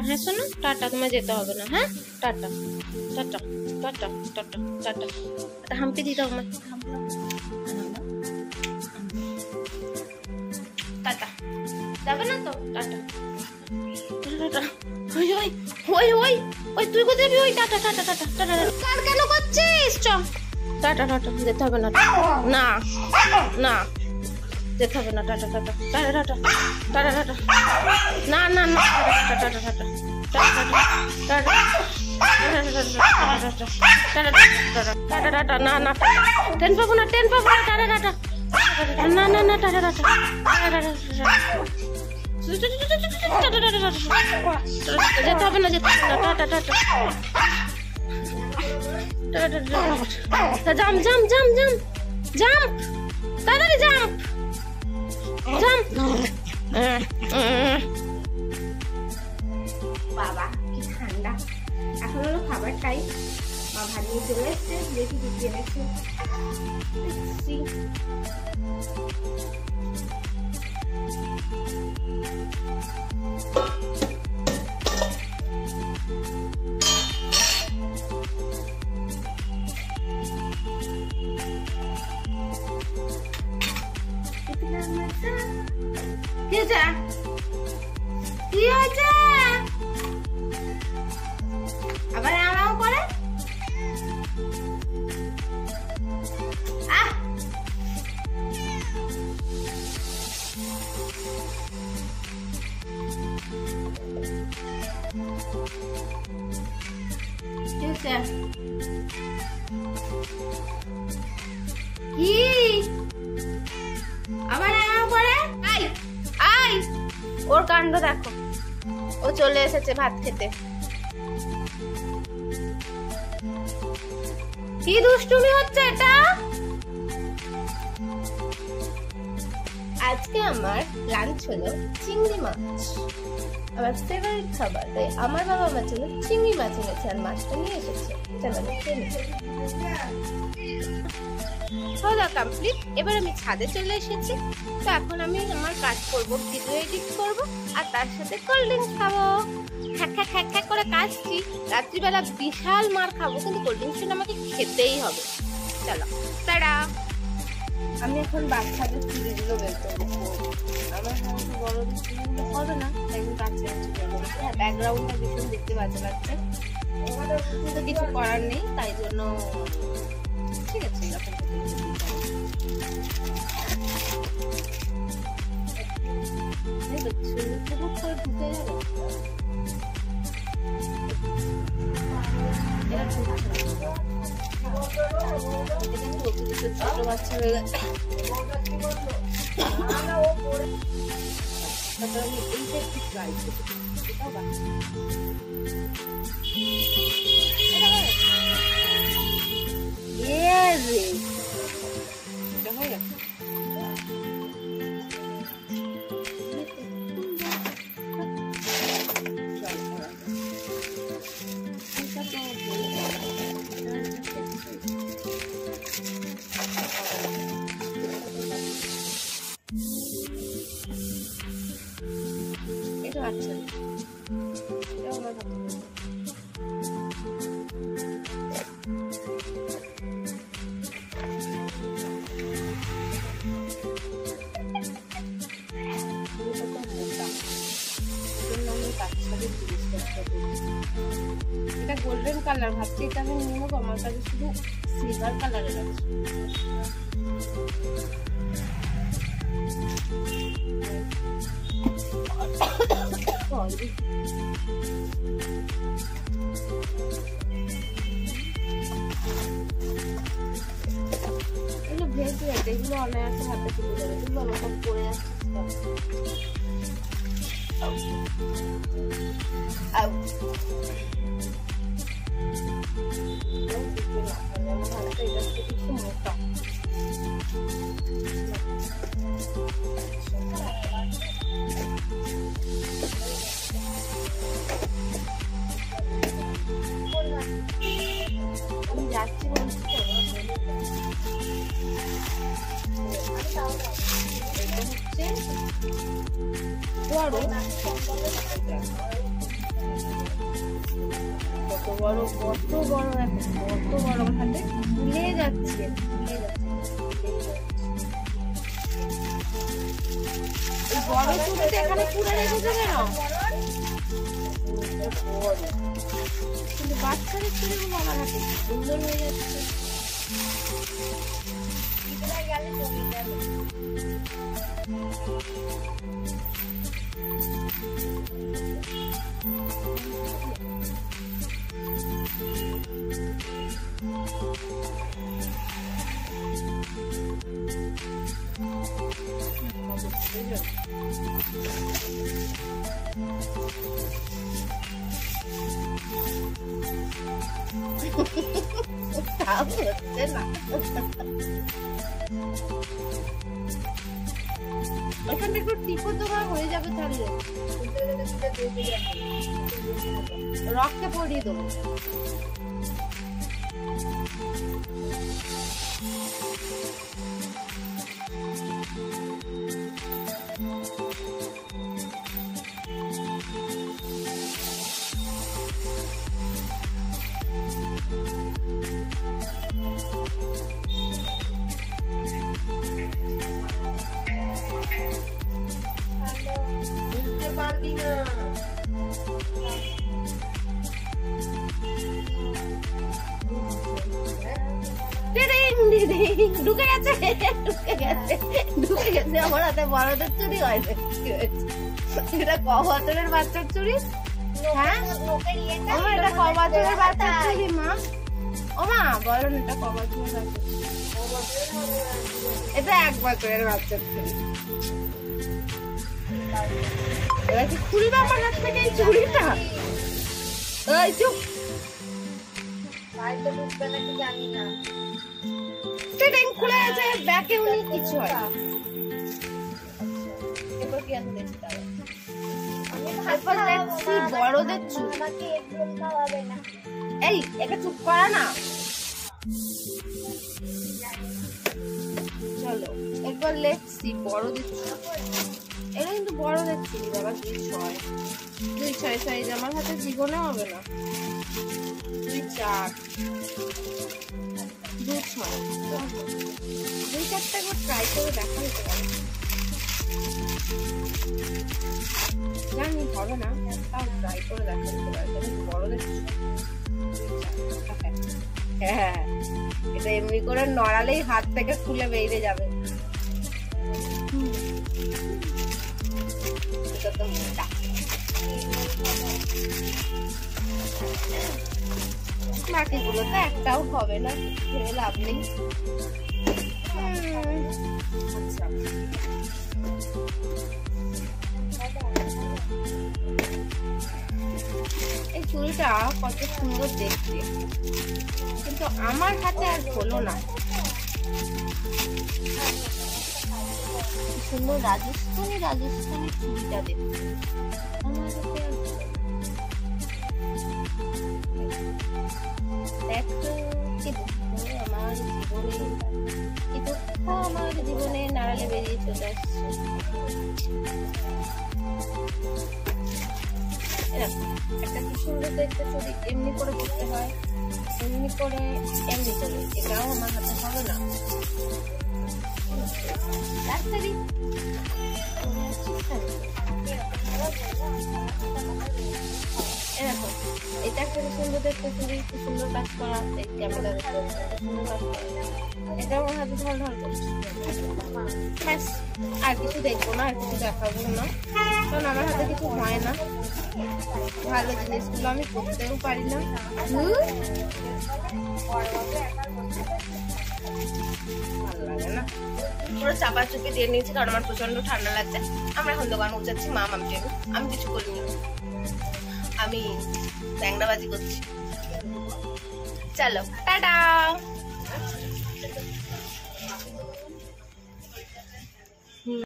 হ্যাঁ শোনো, টাটা, তোমায় যেতে হবে না। হ্যাঁ, tata tata tata tata tata. একটা হাম্পি দিতে হবে, টাটা। যাবে না তো? Tata tata. ওই ওই ওই ওই ওই তুই কোথায় যাবি? ওই টাটা টাটা টাটা টাটা। কার কেন করছিস? চ টাটা টাটা, যেতে হবে না। না না, যেতে হবে না। Tata tata tata tata tata tata. না না না, tata tata tata tata tata tata tata. না না, ট্রেন পাবো না, ট্রেন পাবো না। Tata tata. না না না, টাটা টাটা যেতে হবে না, যেতে হবে না। Tata tata. Jump jump jump jump jump, তাড়াতাড়ি জাম্প জাম্প। বাবা কি ঠান্ডা। এখন হলো খাবার টাইম। মা ভাত নিয়ে চলে এসছে, দেখি দিদি এনেছে। কি হয়েছে? আবার আমাও করে। কি আবার আমাও করে? আই আই, ওর কাণ্ড দেখো, ও চলে এসেছে ভাত খেতে। কি দুষ্টুমি হচ্ছে এটা? আজকে আমার লাঞ্চ হলো চিংড়ি মাছ, আমার ফেভারিট খাবার। তাই আমার বাবা আমার জন্য চিংড়ি মাছ এনেছে আর মাছটা নিয়ে এসেছে। খাওয়া কমপ্লিট। এবার আমি ছাদে চলে এসেছি। তো এখন আমি আমার কাজ করবো, ভিডিও এডিট করবো আর তার সাথে কোল্ড ড্রিঙ্কস খাবো। খ্যাক খ্যাক খ্যাক খ্যাক করে কাজছি। রাত্রিবেলা বিশাল মার খাবো, কিন্তু কোল্ড ড্রিঙ্কস আমাকে খেতেই হবে। চলো টাটা। আমি এখন বাচ্চাদের চুড়িগুলো বের করবো। আমার বড় চুড়িগুলো হবে না, তাই কাছে হ্যাঁ, ব্যাকগ্রাউন্ডটা ভীষণ দেখতে বাজে লাগছে, কিন্তু কিছু করার নেই। তাই জন্য ঠিক আছে, এরকম ছোট বাচ্চা হয়ে গেছে। আচ্ছা এটা গোল্ডেন কালার, ভাবছি এটা আমি নিয়ে নেবো। আমার কাছে শুধু সিলভার কালারের আছে। এগুলো ভেজে আছে, এগুলো অনায়াসে হাতে তুলে যাবে। এগুলো আমার সব পড়ে যাচ্ছে। মোটা আমি যাচ্ছি বলছি তো হচ্ছে বড় কত বড় দেখো, কত বড় হাতে ফুলে যাচ্ছে, ফুলে যাচ্ছে। বড় চুড়িটা এখানে পুরে রেখেছে কেন? কিন্তু বাচ্চাদের চুড়িগুলো আমার হাতে সুন্দর হয়ে যাচ্ছে। হচ্ছে না, এখানটা একটু টিপো তোমার হয়ে যাবে, তাহলে রক্তে পরিয়ে দেবো। ঢুকে গেছে, ঢুকে গেছে, ঢুকে গেছে আমার হাতে। বড়দের চুরি হয়, এটা ক বছরের বাচ্চার চুরি? হ্যাঁ এটা ক বছরের বাচ্চার চুরি মা? ও মা বলেন এটা ক বছরের বাচ্চা? এটা 1 বছরের বাচ্চার চুরি। এবার কি খুলবে আমার হাত থেকে এই চুরিটা? ওই চুপ, বাইরে ঢুকবে নাকি জানি না। খুলে আছে ব্যাকে, উনি কিছু হয় এবার কি আমি দেখছি, তারপর দেখছি বড়দের চুল। এই এটা চুপ করা না, চলো একবার লেখছি বড়দের চুল। এটা কিন্তু বড়দের চুল বাবা, 2-6 সাইজ আমার হাতে জীবনে হবে না। 2-4 2-6 2-4টা একবার ট্রাই করে দেখা যেতে পারে, জানি হবে না, তাও ট্রাই করে দেখা যেতে পারে। বড়দের হ্যাঁ, এটা এমনি করে নড়ালেই হাত থেকে খুলে বেরিয়ে যাবে। এটা তো মোটা, বাকিগুলো তো একটাও হবে না, ভেবে লাভ নেই। এই চুড়িটা কত সুন্দর দেখতে, কিন্তু আমার হাতে আর হলো না। সুন্দর রাজস্থানি চুড়িটা দেখতে আমার হাতে আর আমার জীবনে নাড়ালে বেরিয়ে চলে আসছে। একটা কি সুন্দর দেখতে চুড়ি, এমনি করে করতে হয়, এমনি করে এটাও আমার হাতে হবে না। ডাক্তারি এরকম, এটা একটা সুন্দর দেখতে চুড়ি, কি সুন্দর কাজ করা, ক্যামেরা সুন্দর কাজ করা, এটা আমার হাতে ঢল করছে। ব্যাস, আর কিছু দেখবো না, আর কিছু দেখাবো না, কারণ আমার হাতে কিছু হয় না। ভালো জিনিসগুলো আমি করতেও পারি না। ভালো লাগে না, পুরো চাপা চুপি দিয়ে নিয়েছি কারণ আমার প্রচন্ড ঠান্ডা লাগছে। আমরা এখন দোকান উঠাচ্ছি, মা মামকে, আমি কিছু করিনি, আমি ব্যাংরাবাজি করছি। চলো টাটা।